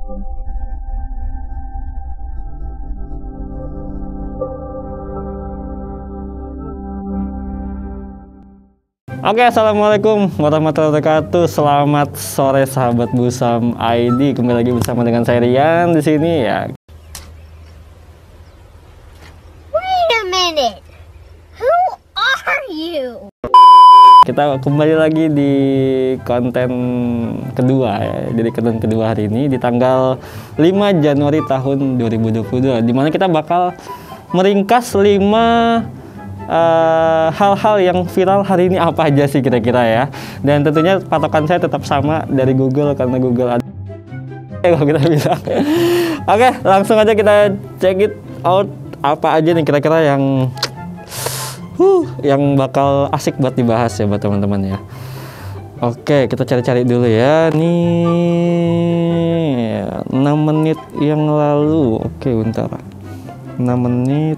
Oke, assalamualaikum warahmatullahi wabarakatuh. Selamat sore sahabat Busam ID. Kembali lagi bersama dengan saya Rian di sini ya. Wait a minute. Who are you? Kita kembali lagi di konten kedua ya. Jadi konten kedua hari ini di tanggal 5 Januari tahun 2022, dimana kita bakal meringkas 5 hal-hal yang viral hari ini apa aja sih kira-kira ya. Dan tentunya patokan saya tetap sama dari Google, karena Google ada kalau kita bilang. Oke, langsung aja kita check it out, apa aja nih kira-kira yang bakal asik buat dibahas ya buat teman-teman ya. Oke, kita cari-cari dulu ya. Nih 6 menit yang lalu. Oke, bentar. 6 menit.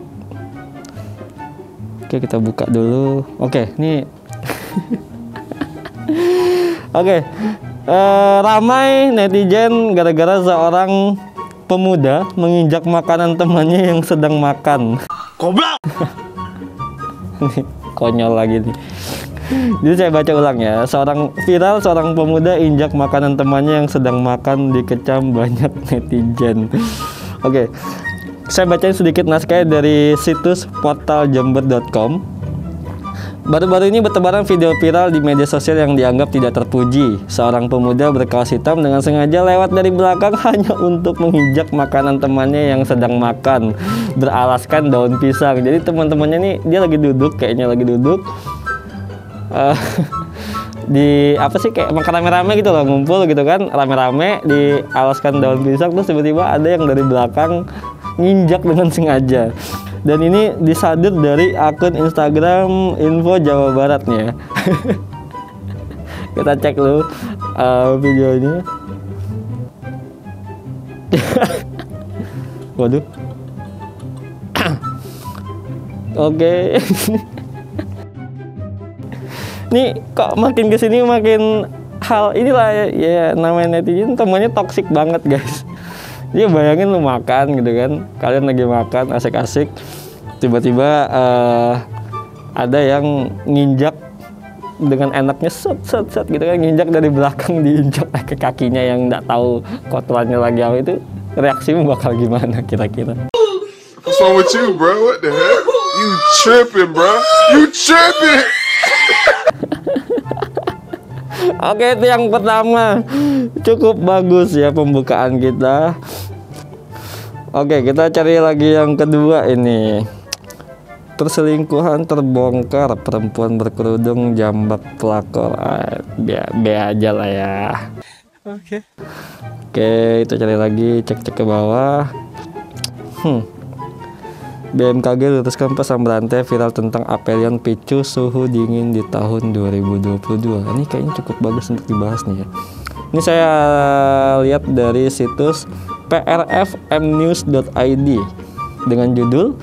Oke, kita buka dulu. Oke, nih. Oke. Ramai netizen gara-gara seorang pemuda menginjak makanan temannya yang sedang makan. Goblok. Nih, konyol lagi nih. Jadi saya baca ulang ya. Seorang pemuda injak makanan temannya yang sedang makan, dikecam banyak netizen. Oke. Saya bacain sedikit naskah dari situs portaljember.com. Baru-baru ini bertebaran video viral di media sosial yang dianggap tidak terpuji. Seorang pemuda berkaos hitam dengan sengaja lewat dari belakang hanya untuk menginjak makanan temannya yang sedang makan, beralaskan daun pisang. Jadi teman-temannya nih, dia lagi duduk, kayaknya lagi duduk di apa sih, kayak makan rame-rame gitu loh, ngumpul gitu kan, rame-rame dialaskan daun pisang. Terus tiba-tiba ada yang dari belakang nginjak dengan sengaja, dan ini disadur dari akun Instagram Info Jawa Barat nih ya. Kita cek dulu videonya. Waduh. Oke. Nih kok makin kesini makin hal inilah ya, namanya netizen temannya toksik banget guys. Dia bayangin lu makan gitu kan, kalian lagi makan asik-asik, tiba-tiba ada yang nginjak dengan enaknya set gitu kan, nginjak dari belakang, diinjak ke kakinya yang nggak tahu kotorannya lagi apa. Itu reaksimu bakal gimana kira-kira? What's wrong with you, bro? What the heck? You tripping, bro? You tripping? Oke, itu yang pertama. Cukup bagus ya pembukaan kita. Oke, kita cari lagi yang kedua ini. Perselingkuhan terbongkar, perempuan berkerudung jambak pelakor. Be aja lah ya. Oke, kita cari lagi, cek ke bawah. BMKG luluskan pesan berantai viral tentang apelian picu suhu dingin di tahun 2022. Ini kayaknya cukup bagus untuk dibahas nih ya. Ini saya lihat dari situs prfmnews.id dengan judul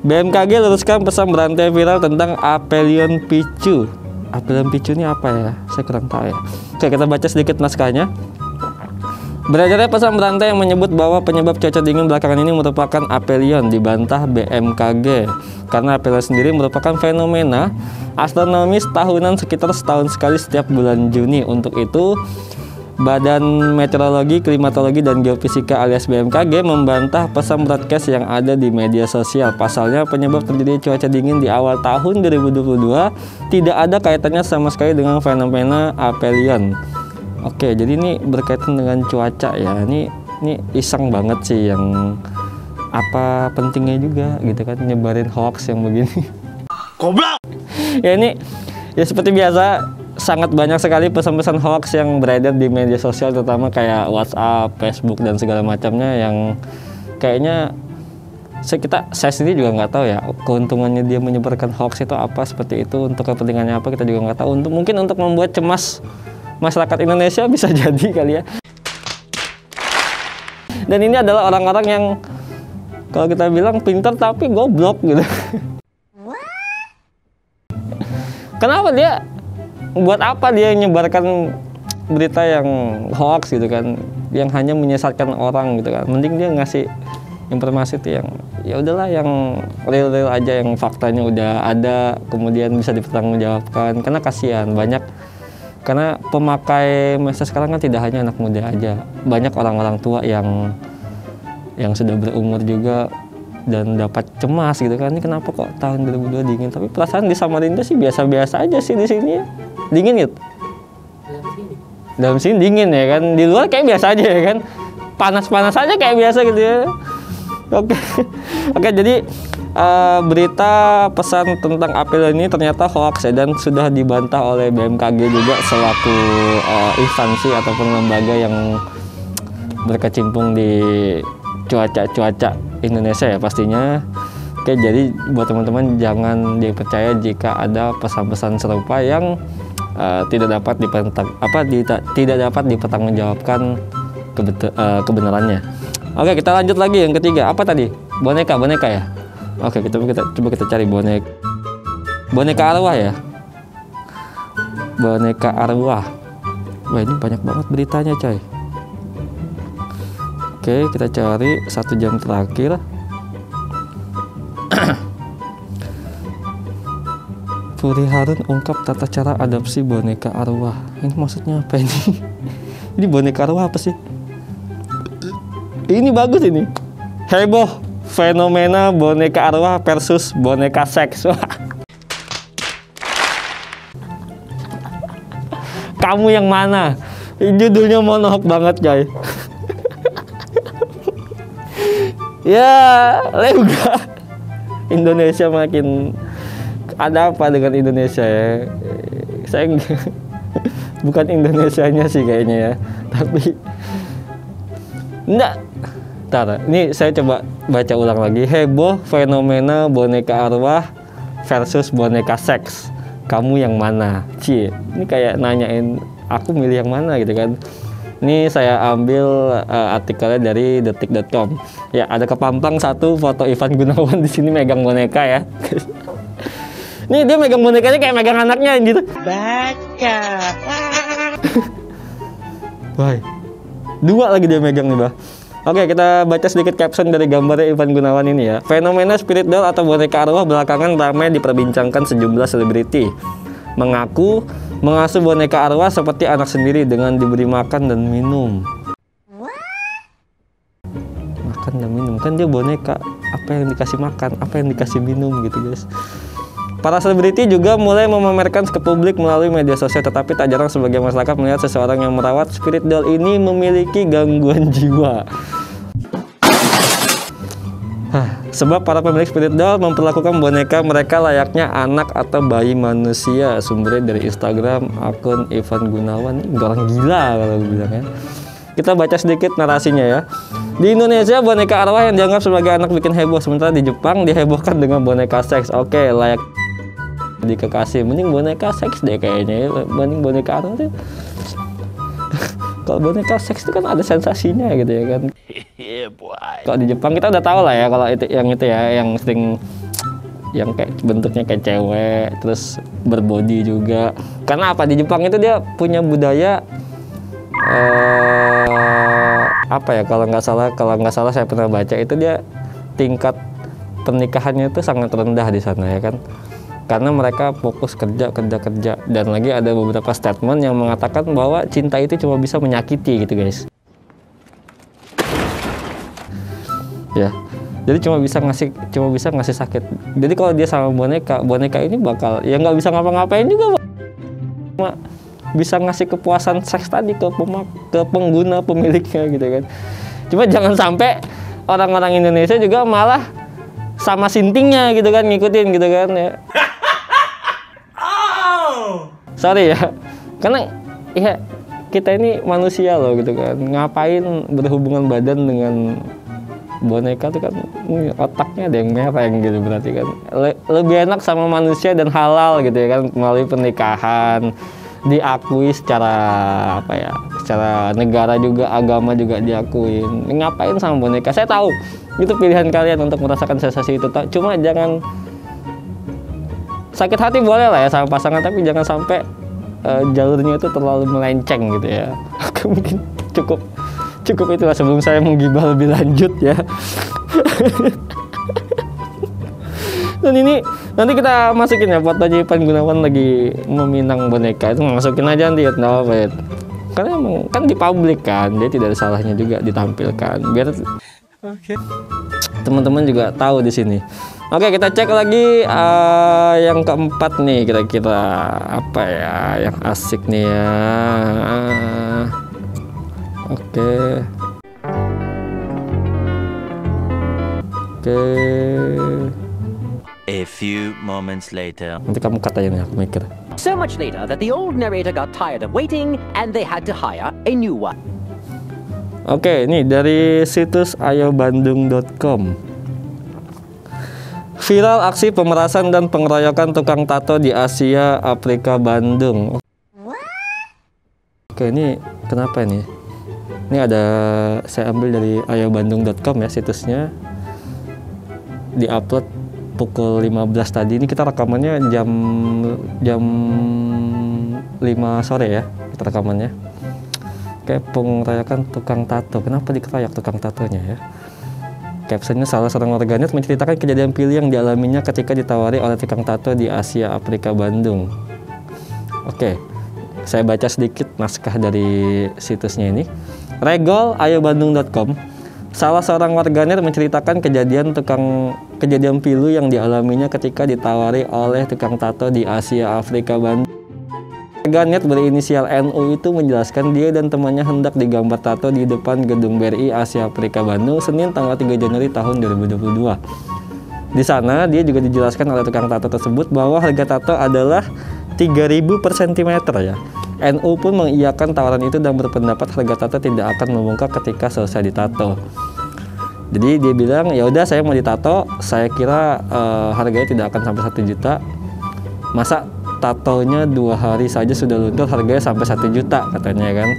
BMKG luluskan pesan berantai viral tentang apelian picu. Apelian picu ini apa ya? Saya kurang tahu ya. Oke, kita baca sedikit naskahnya. Beredarnya pesan berantai yang menyebut bahwa penyebab cuaca dingin belakangan ini merupakan apelion, dibantah BMKG karena apelion sendiri merupakan fenomena astronomis tahunan sekitar setahun sekali setiap bulan Juni. Untuk itu, Badan Meteorologi, Klimatologi, dan Geofisika alias BMKG membantah pesan broadcast yang ada di media sosial. Pasalnya, penyebab terjadi cuaca dingin di awal tahun 2022 tidak ada kaitannya sama sekali dengan fenomena apelion. Oke, jadi ini berkaitan dengan cuaca ya. Ini iseng banget sih, yang apa pentingnya juga gitu kan, nyebarin hoax yang begini. Goblok. Ya ini ya seperti biasa, sangat banyak sekali pesan-pesan hoax yang beredar di media sosial, terutama kayak WhatsApp, Facebook, dan segala macamnya, yang kayaknya saya sendiri juga nggak tahu ya keuntungannya dia menyebarkan hoax itu apa, seperti itu untuk kepentingannya apa, kita juga nggak tahu. Mungkin untuk membuat cemas masyarakat Indonesia, bisa jadi kali ya. Dan ini adalah orang-orang yang kalau kita bilang pintar tapi goblok gitu. Kenapa buat apa dia menyebarkan berita yang hoax gitu kan? yang hanya menyesatkan orang gitu kan. Mending dia ngasih informasi itu yang ya udahlah, yang real aja, yang faktanya udah ada, kemudian bisa dipertanggungjawabkan. Karena kasihan banyak, karena pemakai medsos sekarang kan tidak hanya anak muda aja, banyak orang-orang tua yang sudah berumur juga dan dapat cemas gitu kan. Ini kenapa kok tahun 2002 dingin? Tapi perasaan di Samarinda sih biasa-biasa aja sih di sini ya. Dingin gitu. Dalam sini dingin ya kan. Di luar kayak biasa aja ya kan. Panas-panas aja kayak biasa gitu ya. Oke, jadi berita pesan tentang Apel ini ternyata hoax ya, dan sudah dibantah oleh BMKG juga selaku instansi ataupun lembaga yang berkecimpung di cuaca Indonesia ya pastinya. Oke, jadi buat teman-teman jangan dipercaya jika ada pesan-pesan serupa yang tidak dapat dipertanggungjawabkan kebenarannya. Oke, kita lanjut lagi yang ketiga. Apa tadi? Boneka ya. Oke, coba kita cari boneka arwah ya. Boneka arwah. Wah, ini banyak banget beritanya, coy. Oke, kita cari 1 jam terakhir. Puri Harun ungkap tata cara adopsi boneka arwah. Ini maksudnya apa ini? Ini boneka arwah apa sih? Ini bagus ini. Heboh fenomena boneka arwah versus boneka seks. Kamu yang mana? Judulnya monohok banget, coy. Ya, lega. Indonesia makin ada apa dengan Indonesia ya? Saya bukan Indonesianya sih kayaknya ya, tapi enggak. Ntar, ini saya coba baca ulang lagi. Heboh fenomena boneka arwah versus boneka seks. Kamu yang mana? Cie, ini kayak nanyain aku milih yang mana gitu kan. Ini saya ambil artikelnya dari detik.com. Ya, ada kepampang satu foto Ivan Gunawan di sini megang boneka ya. Nih dia megang bonekanya kayak megang anaknya gitu. Baca. Wah, 2 lagi dia megang nih, Bah. Oke, kita baca sedikit caption dari gambarnya Ivan Gunawan ini ya. Fenomena spirit doll atau boneka arwah belakangan ramai diperbincangkan sejumlah selebriti. Mengaku mengasuh boneka arwah seperti anak sendiri dengan diberi makan dan minum. Makan dan minum, kan dia boneka. Apa yang dikasih makan, apa yang dikasih minum gitu, guys. Para selebriti juga mulai memamerkan ke publik melalui media sosial, tetapi tak jarang sebagian masyarakat melihat seseorang yang merawat spirit doll ini memiliki gangguan jiwa. Sebab para pemilik spirit doll memperlakukan boneka mereka layaknya anak atau bayi manusia. Sumbernya dari Instagram akun Ivan Gunawan. Ini orang gila kalau bilang ya. Kita baca sedikit narasinya ya. Di Indonesia boneka arwah yang dianggap sebagai anak bikin heboh, sementara di Jepang dihebohkan dengan boneka seks. Oke, layak di kekasih. Mending boneka seks deh kayaknya ya, banding boneka arwah tuh. Kalau boneka seks itu kan ada sensasinya gitu ya kan. Kalau di Jepang kita udah tahu lah ya, kalau itu ya yang sering yang kayak bentuknya kayak cewek terus berbody juga. Karena apa, di Jepang itu dia punya budaya apa ya, kalau nggak salah saya pernah baca itu dia tingkat pernikahannya itu sangat rendah di sana ya kan. Karena mereka fokus kerja, dan lagi ada beberapa statement yang mengatakan bahwa cinta itu cuma bisa menyakiti gitu, guys. Ya, jadi cuma bisa ngasih sakit. Jadi kalau dia sama boneka ini bakal ya nggak bisa ngapa-ngapain juga, cuma bisa ngasih kepuasan seks tadi ke pengguna, pemiliknya gitu kan. Cuma jangan sampai orang-orang Indonesia juga malah sama sintingnya gitu kan, ngikutin gitu kan ya. Sorry ya, karena ya kita ini manusia loh gitu kan, ngapain berhubungan badan dengan boneka tuh kan, otaknya ada yang mereng gitu, berarti kan lebih enak sama manusia dan halal gitu ya kan, melalui pernikahan diakui secara apa ya, secara negara juga, agama juga diakuin. Ngapain sama boneka? Saya tahu itu pilihan kalian untuk merasakan sensasi itu, cuma jangan sakit hati boleh lah ya sama pasangan, tapi jangan sampai jalurnya itu terlalu melenceng gitu ya. Mungkin Cukup itulah sebelum saya menggibah lebih lanjut ya. Dan ini nanti kita masukin ya fotonya Ipan Gunawan lagi meminang boneka, itu masukin aja nanti ya, Novet. Karena emang kan di publik kan, dia tidak ada salahnya juga ditampilkan biar teman-teman juga tahu di sini. Oke, kita cek lagi yang keempat nih, kira-kira apa ya yang asik nih ya. Oke. A few moments later. Nanti kamu katanya nih, aku mikir. So much later that the old narrator got tired of waiting and they had to hire a new one. Oke, ini dari situs ayobandung.com. Viral aksi pemerasan dan pengeroyokan tukang tato di Asia Afrika Bandung. Oke, ini kenapa ini? Ini ada, saya ambil dari ayobandung.com ya situsnya. Diupload pukul 15 tadi. Ini kita rekamannya jam 5 sore ya, kita rekamannya. Oke, pengeroyokan tukang tato. Kenapa dikeroyok tukang tatonya ya? Captionnya, salah seorang warganet menceritakan kejadian pilih yang dialaminya ketika ditawari oleh tukang tato di Asia Afrika Bandung. Oke, saya baca sedikit naskah dari situsnya ini. Regol ayobandung.com. Salah seorang warganet menceritakan kejadian pilu yang dialaminya ketika ditawari oleh tukang tato di Asia Afrika Bandung. Warganet berinisial NU itu menjelaskan dia dan temannya hendak digambar tato di depan gedung BRI Asia Afrika Bandung Senin tanggal 3 Januari tahun 2022. Di sana dia juga dijelaskan oleh tukang tato tersebut bahwa harga tato adalah 3.000 per cm ya. NU pun mengiyakan tawaran itu dan berpendapat harga tato tidak akan membengkak ketika selesai ditato. Jadi dia bilang, ya udah saya mau ditato, saya kira harganya tidak akan sampai 1 juta. Masa tatonya 2 hari saja sudah luntur, harganya sampai 1 juta katanya kan.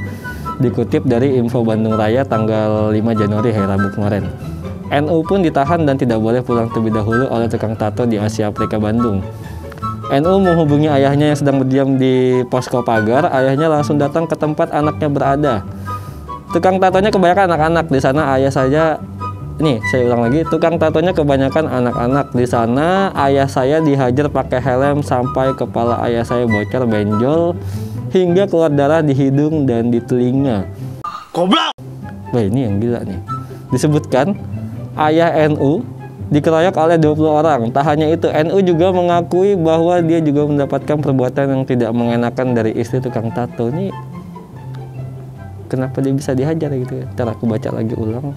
Dikutip dari Info Bandung Raya tanggal 5 Januari hari Rabu kemarin. NU pun ditahan dan tidak boleh pulang terlebih dahulu oleh tukang tato di Asia Afrika Bandung. NU menghubungi ayahnya yang sedang berdiam di posko pagar. Ayahnya langsung datang ke tempat anaknya berada. Tukang tatonya kebanyakan anak-anak di sana. Ayah saja, nih saya ulang lagi, tukang tatonya kebanyakan anak-anak di sana. Ayah saya dihajar pakai helm sampai kepala ayah saya bocor, benjol hingga keluar darah di hidung dan di telinga. Goblok. Wah, ini yang gila nih. Disebutkan ayah NU dikeroyok oleh 20 orang. Tak hanya itu, NU juga mengakui bahwa dia juga mendapatkan perbuatan yang tidak mengenakan dari istri tukang tato. Ini kenapa dia bisa dihajar gitu ya? Ntar aku baca lagi ulang.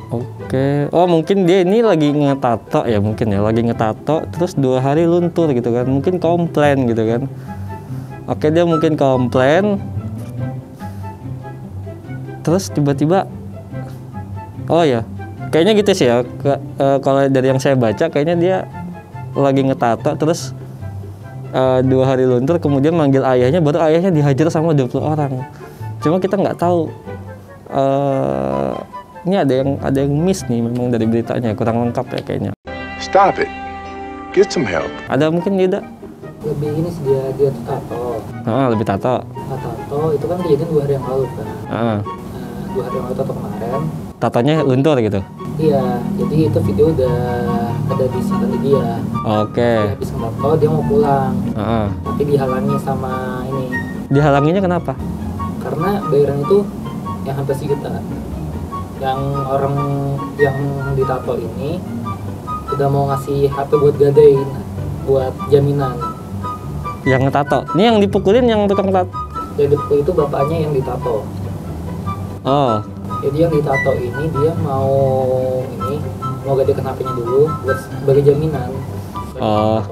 Oke, oh mungkin dia ini lagi ngetato ya, mungkin ya lagi ngetato terus 2 hari luntur gitu kan, mungkin komplain gitu kan. Oke, dia mungkin komplain terus tiba-tiba, oh ya kayaknya gitu sih ya, kalau dari yang saya baca kayaknya dia lagi ngetato terus 2 hari luntur, kemudian manggil ayahnya, baru ayahnya dihajar sama 20 orang. Cuma kita nggak tahu, ini ada yang miss nih memang dari beritanya, kurang lengkap ya kayaknya. Stop it. Get some help. Ada mungkin tidak? Lebih ini sih dia tuh tato. Lebih tato. Nah, tato itu kan kejadian 2 hari yang lalu kan. 2 hari yang lalu tato kemarin. Tatonya luntur gitu? Iya, jadi itu video udah ada di sini dia. Oke. Dia habis ngefoto, dia mau pulang. Tapi dihalangi sama ini. Dihalanginya kenapa? Karena bayaran itu yang hampir sejuta. Yang orang yang ditato ini udah mau ngasih HP buat gadein, buat jaminan. Yang ngetato? Ini yang dipukulin yang tukang tato? Yang dipukul itu bapaknya yang ditato. Oh. Jadi yang ditato ini dia mau gadein HP-nya dulu buat sebagai jaminan. Oh,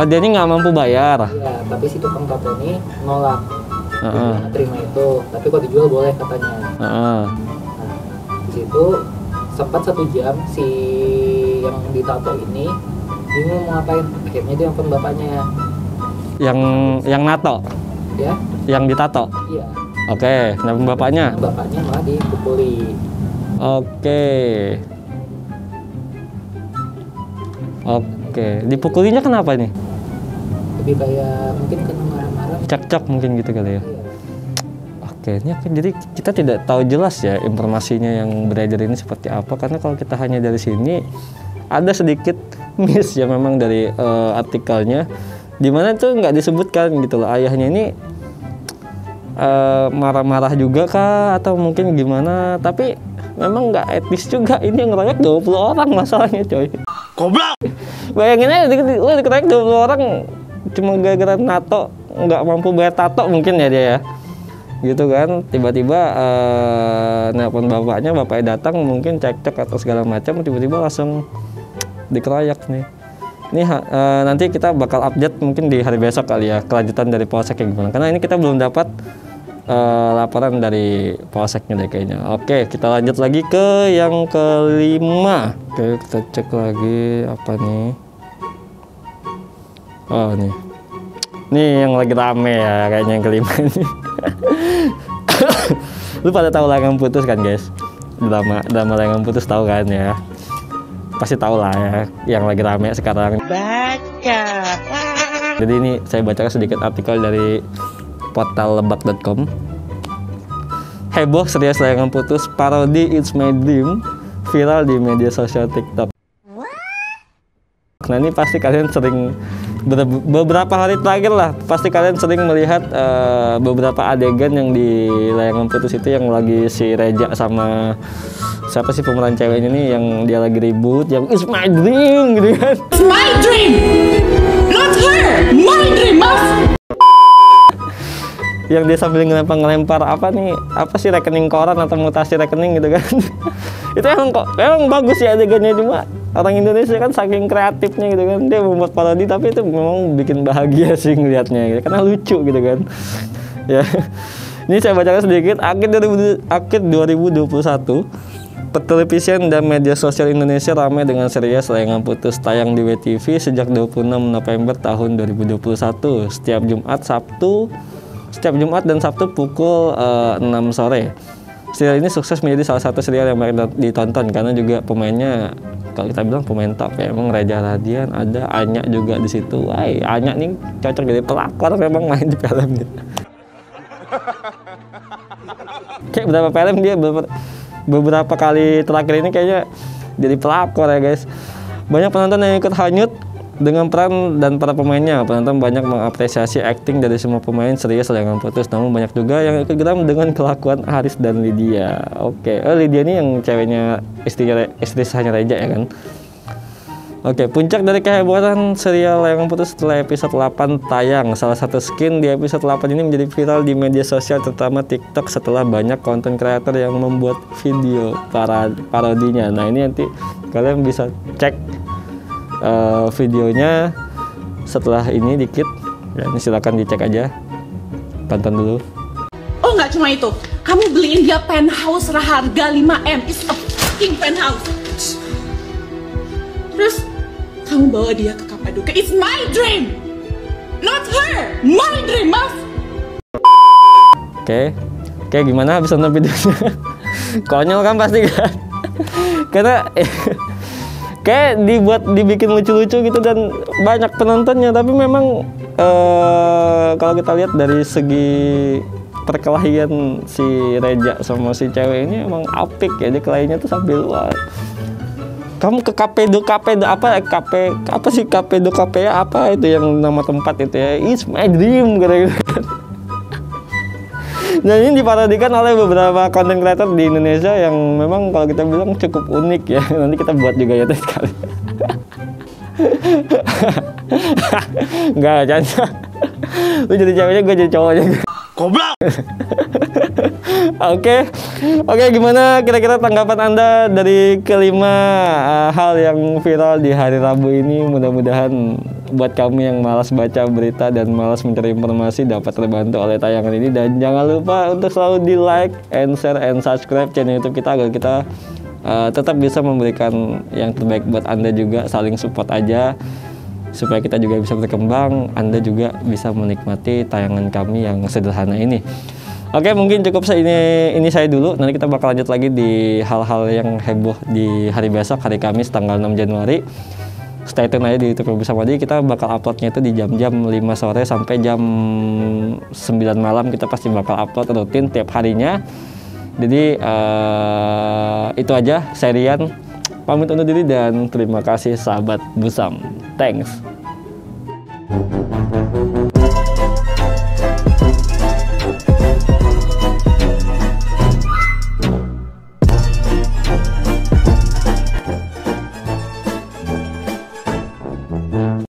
dia ini nggak mampu bayar? Iya, tapi si tukang tato ini nolak. Dia nggak terima itu, tapi kalau dijual boleh katanya. Di situ sempat 1 jam si yang ditato ini bingung mau ngapain, akhirnya dia nelfon bapaknya. Yang nato? Ya? Yang ditato? Iya. Oke, nelfon bapaknya? Nah, bapaknya malah dipukuli. Oke, dipukulinya kenapa nih? Lebih kayak mungkin kena marah-marah. Cekcok mungkin gitu kali ya? Iya. Oke, ini jadi kita tidak tahu jelas ya informasinya yang beredar ini seperti apa, karena kalau kita hanya dari sini ada sedikit miss ya memang dari artikelnya, dimana tuh nggak disebutkan gitu loh ayahnya ini marah-marah juga kah atau mungkin gimana, tapi memang nggak etis juga ini yang ngeroyok 20 orang masalahnya coy. Goblok. Bayangin aja lu dikeroyok 20 orang cuma gara-gara NATO nggak mampu bayar tato mungkin ya dia ya. Gitu kan, tiba-tiba nelpon bapaknya datang mungkin cekcok atau segala macam, tiba-tiba langsung dikeroyok nih. Ini nanti kita bakal update mungkin di hari besok kali ya kelanjutan dari polsek kayak gimana, karena ini kita belum dapat laporan dari polseknya deh kayaknya. Oke, kita lanjut lagi ke yang kelima. Oke, kita cek lagi apa nih. Oh nih yang lagi rame ya kayaknya yang kelima ini. Lu pada tahu Layangan Putus kan guys, drama Layangan Putus tahu kan ya, pasti tahu lah ya yang lagi rame sekarang. Baca. Jadi ini saya bacakan sedikit artikel dari portal lebak.com. Heboh serius Layangan Putus, parodi It's My Dream viral di media sosial TikTok. Nah ini pasti kalian sering, beberapa hari terakhir lah, pasti kalian sering melihat beberapa adegan yang di Layangan Putus itu yang lagi si Reja sama siapa sih pemeran ceweknya nih yang dia lagi ribut, yang It's My Dream gitu kan. It's my dream, not her, my dream, mas. Yang dia sambil ngelempar apa sih rekening koran atau mutasi rekening gitu kan. Itu emang bagus sih adegannya, cuma orang Indonesia kan saking kreatifnya gitu kan, dia membuat parodi tapi itu memang bikin bahagia sih ngelihatnya gitu, karena lucu gitu kan. Ya. Ini saya bacakan sedikit. Akhir 2021, pertelevisian dan media sosial Indonesia ramai dengan series Layangan Putus, tayang di WTV sejak 26 November tahun 2021 setiap Jumat dan Sabtu pukul 6 sore. Serial ini sukses menjadi salah satu serial yang banyak ditonton karena juga pemainnya, kalau kita bilang pemain top ya, emang Reza Radian, ada Anya juga di situ. Wah, Anya nih cocok jadi pelakor memang main di film gitu. Kayak beberapa film dia beberapa kali terakhir ini kayaknya jadi pelakor ya guys. Banyak penonton yang ikut hanyut dengan peran dan para pemainnya. Penonton banyak mengapresiasi akting dari semua pemain serius Layangan Putus, namun banyak juga yang ikut geram dengan kelakuan Haris dan Lydia. Oke, Lydia ini yang ceweknya istri sahnya Reja ya kan. Oke, puncak dari kehebohan serial Layangan Putus setelah episode 8 tayang. Salah satu skin di episode 8 ini menjadi viral di media sosial, terutama TikTok, setelah banyak konten kreator yang membuat video parodinya. Nah ini nanti kalian bisa cek videonya setelah ini dikit ya, ini silakan dicek aja, tonton dulu. Oh nggak cuma itu, kamu beliin dia penthouse harga 5M, it's a fucking penthouse. Terus kamu bawa dia ke Kapadokia, it's my dream, not her, my dream, mas. Oke, gimana habis nonton videonya? Konyol kan pasti kan? Karena kayak dibikin lucu-lucu gitu dan banyak penontonnya, tapi memang kalau kita lihat dari segi perkelahian si Reja sama si cewek ini emang apik ya, dia kelahinya tuh sambil wah, kamu ke Kapedo apa sih Kapedo apa itu yang nama tempat itu ya, It's My Dream gitu. Dan ini diparodikan oleh beberapa konten creator di Indonesia yang memang kalau kita bilang cukup unik ya. Nanti kita buat juga ya sekali. Enggak, jangan. Lu jadi ceweknya, gue jadi cowoknya. Goblok. Oke, gimana kira-kira tanggapan Anda dari kelima hal yang viral di hari Rabu ini? Mudah-mudahan buat kami yang malas baca berita dan malas mencari informasi dapat terbantu oleh tayangan ini. Dan jangan lupa untuk selalu di like and share and subscribe channel YouTube kita agar kita tetap bisa memberikan yang terbaik buat Anda juga. Saling support aja supaya kita juga bisa berkembang, Anda juga bisa menikmati tayangan kami yang sederhana ini. Oke, mungkin cukup ini saya dulu. Nanti kita bakal lanjut lagi di hal-hal yang heboh di hari besok, hari Kamis tanggal 6 Januari. stay tune aja di YouTube Busam. Jadi kita bakal uploadnya itu di jam-jam 5 sore sampai jam 9 malam. Kita pasti bakal upload rutin tiap harinya. Jadi itu aja serian. Pamit undur diri dan terima kasih sahabat Busam. Thanks.